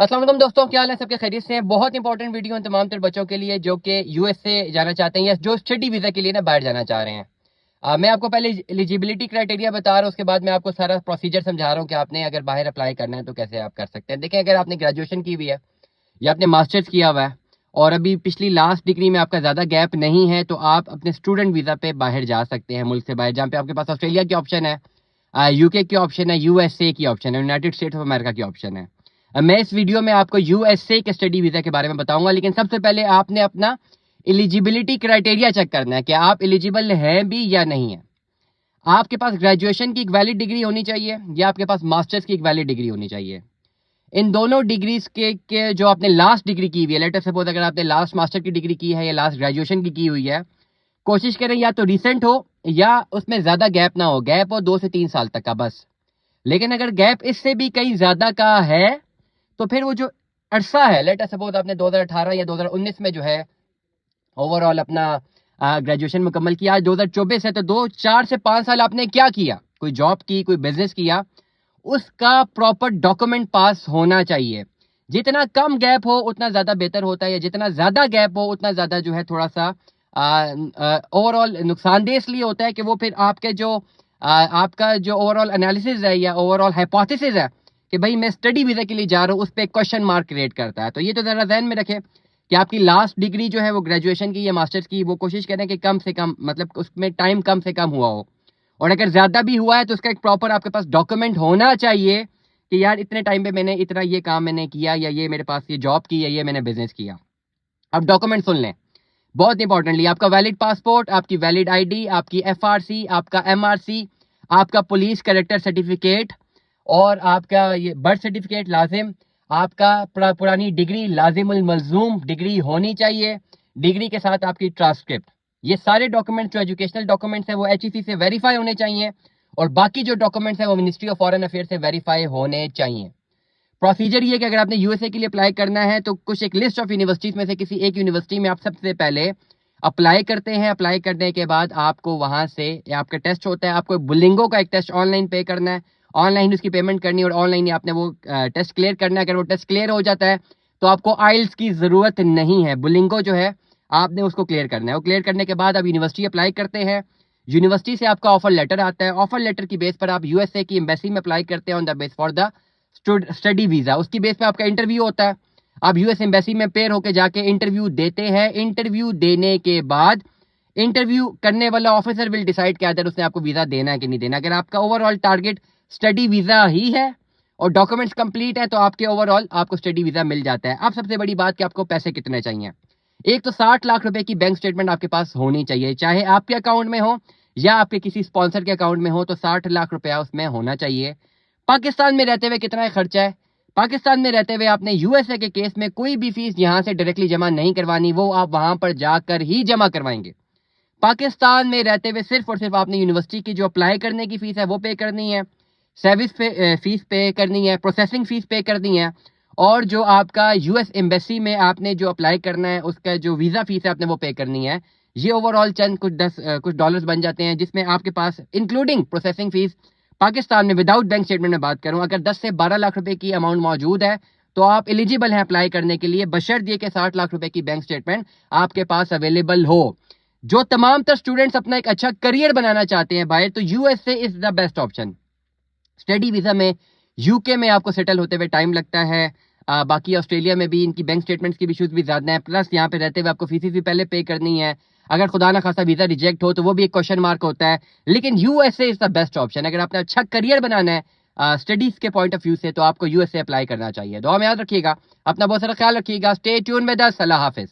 अस्सलाम वालेकुम दोस्तों, क्या हाल है? सबके खैरियत से हैं। बहुत इंपॉर्टेंट वीडियो है तमाम तर बच्चों के लिए जो कि यूएसए जाना चाहते हैं या जो स्टडी वीज़ा के लिए ना बाहर जाना चाह रहे हैं। मैं आपको पहले एलिजिबिलिटी क्राइटेरिया बता रहा हूँ, उसके बाद मैं आपको सारा प्रोसीजर समझा रहा हूँ कि आपने अगर बाहर अप्लाई करना है तो कैसे आप कर सकते हैं। देखें, अगर आपने ग्रेजुएशन की हुई है या आपने मास्टर्स किया हुआ है और अभी पिछली लास्ट डिग्री में आपका ज़्यादा गैप नहीं है, तो आप अपने स्टूडेंट वीज़ा पे बाहर जा सकते हैं, मुल्क से बाहर, जहाँ पे आपके पास ऑस्ट्रेलिया की ऑप्शन है, यूके की ऑप्शन है, यूएसए की ऑप्शन है, यूनाइटेड स्टेट्स ऑफ अमेरिका की ऑप्शन है। मैं इस वीडियो में आपको यूएसए के स्टडी वीज़ा के बारे में बताऊंगा, लेकिन सबसे पहले आपने अपना एलिजिबिलिटी क्राइटेरिया चेक करना है कि आप एलिजिबल हैं भी या नहीं है। आपके पास ग्रेजुएशन की एक वैलिड डिग्री होनी चाहिए या आपके पास मास्टर्स की एक वैलिड डिग्री होनी चाहिए। इन दोनों डिग्रीज के जो आपने लास्ट डिग्री की हुई है, लेट अस सपोज अगर आपने लास्ट मास्टर की डिग्री की है या लास्ट ग्रेजुएशन की हुई है, कोशिश करें या तो रिसेंट हो या उसमें ज़्यादा गैप ना हो। गैप हो 2 से 3 साल तक का बस। लेकिन अगर गैप इससे भी कहीं ज़्यादा का है तो फिर वो जो अरसा है, लेट अस सपोज आपने 2018 या 2019 में जो है ओवरऑल अपना ग्रेजुएशन मुकम्मल किया, आज 2024 है, तो 4 से 5 साल आपने क्या किया? कोई जॉब की, कोई बिजनेस किया, उसका प्रॉपर डॉक्यूमेंट पास होना चाहिए। जितना कम गैप हो उतना ज़्यादा बेहतर होता है, या जितना ज़्यादा गैप हो उतना ज़्यादा जो है थोड़ा सा ओवरऑल नुकसानदेह इसलिए होता है कि वो फिर आपके जो आपका जो ओवरऑल एनालिसिस है या ओवरऑल हाइपोथेसिस है कि भाई मैं स्टडी वीज़ा के लिए जा रहा हूँ, उस पर क्वेश्चन मार्क क्रिएट करता है। तो ये तो ज़रा ध्यान में रखें कि आपकी लास्ट डिग्री जो है वो ग्रेजुएशन की या मास्टर्स की, वो कोशिश करें कि कम से कम, मतलब उसमें टाइम कम से कम हुआ हो, और अगर ज़्यादा भी हुआ है तो उसका एक प्रॉपर आपके पास डॉक्यूमेंट होना चाहिए कि यार इतने टाइम पे मैंने इतना ये काम मैंने किया, या ये मेरे पास ये जॉब की, या ये मैंने बिजनेस किया। अब डॉक्यूमेंट सुन लें, बहुत इंपॉर्टेंटली, आपका वैलिड पासपोर्ट, आपकी वैलिड आईडी, आपकी एफआरसी, आपका एमआरसी, आपका पुलिस कैरेक्टर सर्टिफिकेट, और आपका ये बर्थ सर्टिफिकेट लाजिम, आपका पुरानी डिग्री लाजिमुल मलजूम डिग्री होनी चाहिए, डिग्री के साथ आपकी ट्रांसक्रिप्ट। ये सारे डॉक्यूमेंट्स जो एजुकेशनल डॉक्यूमेंट्स हैं वो एचईसी से वेरीफाई होने चाहिए, और बाकी जो डॉक्यूमेंट्स हैं वो मिनिस्ट्री ऑफ फॉरेन अफेयर से वेरीफाई होने चाहिए। प्रोसीजर ये है कि अगर आपने यूएसए के लिए अप्लाई करना है तो कुछ एक लिस्ट ऑफ यूनिवर्सिटीज में से किसी एक यूनिवर्सिटी में आप सबसे पहले अप्लाई करते हैं। अप्लाई करने के बाद आपको वहां से आपका टेस्ट होता है, आपको बुलिंगो का एक टेस्ट ऑनलाइन पे करना है, ऑनलाइन उसकी पेमेंट करनी है और ऑनलाइन ही आपने वो टेस्ट क्लियर करना है। अगर वो टेस्ट क्लियर हो जाता है तो आपको आइल्स की ज़रूरत नहीं है, बुलिंगो जो है आपने उसको क्लियर करना है। वो क्लियर करने के बाद आप यूनिवर्सिटी अप्लाई करते हैं, यूनिवर्सिटी से आपका ऑफर लेटर आता है, ऑफर लेटर की बेस पर आप यूएसए की एम्बेसी में अप्लाई करते हैं on the base for the study visa. उसकी बेस पे आपका इंटरव्यू होता है, आप यूएस एम्बेसी में पेयर होकर जाके इंटरव्यू देते हैं। इंटरव्यू देने के बाद इंटरव्यू करने वाला ऑफिसर विल डिसाइड कि अगर उसने आपको वीज़ा देना है कि नहीं देना। अगर आपका ओवरऑल टारगेट स्टडी वीज़ा ही है और डॉक्यूमेंट्स कंप्लीट है तो आपके ओवरऑल आपको स्टडी वीज़ा मिल जाता है। अब सबसे बड़ी बात कि आपको पैसे कितने चाहिए। एक तो 60 लाख रुपए की बैंक स्टेटमेंट आपके पास होनी चाहिए, चाहे आपके अकाउंट में हो या आपके किसी स्पॉन्सर के अकाउंट में हो, तो 60 लाख रुपया उसमें होना चाहिए। पाकिस्तान में रहते हुए कितना खर्चा है? पाकिस्तान में रहते हुए आपने यूएसए के केस में कोई भी फीस यहाँ से डायरेक्टली जमा नहीं करवानी, वो आप वहां पर जाकर ही जमा करवाएंगे। पाकिस्तान में रहते हुए सिर्फ और सिर्फ आपने यूनिवर्सिटी की जो अप्लाई करने की फीस है वो पे करनी है, सर्विस पे फीस पे करनी है, प्रोसेसिंग फीस पे करनी है, और जो आपका यूएस एम्बेसी में आपने जो अप्लाई करना है उसका जो वीज़ा फीस है आपने वो पे करनी है। ये ओवरऑल चंद कुछ डॉलर्स बन जाते हैं, जिसमें आपके पास इंक्लूडिंग प्रोसेसिंग फीस पाकिस्तान में विदाउट बैंक स्टेटमेंट में बात करूं, अगर 10 से 12 लाख रुपए की अमाउंट मौजूद है तो आप एलिजिबल हैं अप्लाई करने के लिए, बशर्ते कि 60 लाख रुपए की बैंक स्टेटमेंट आपके पास अवेलेबल हो। जो तमाम तर स्टूडेंट्स अपना एक अच्छा करियर बनाना चाहते हैं बाहर, तो USA is the best option. Study visa में यूके में आपको सेटल होते हुए टाइम लगता है, बाकी ऑस्ट्रेलिया में भी इनकी बैंक स्टेटमेंट्स की भी इशूज़ भी ज़्यादा हैं, प्लस यहाँ पे रहते हुए आपको फीस भी पहले पे करनी है। अगर खुदा ना खासा वीज़ा रिजेक्ट हो तो वो भी एक क्वेश्चन मार्क होता है। लेकिन USA is the best option. अगर आपने अच्छा करियर बनाना है स्टडीज़ के पॉइंट ऑफ व्यू से, तो आपको यूएसए अप्लाई करना चाहिए। दुआ में याद रखिएगा, अपना बहुत सारा ख्याल रखिएगा। Stay tuned with us. अल्लाह हाफिज़।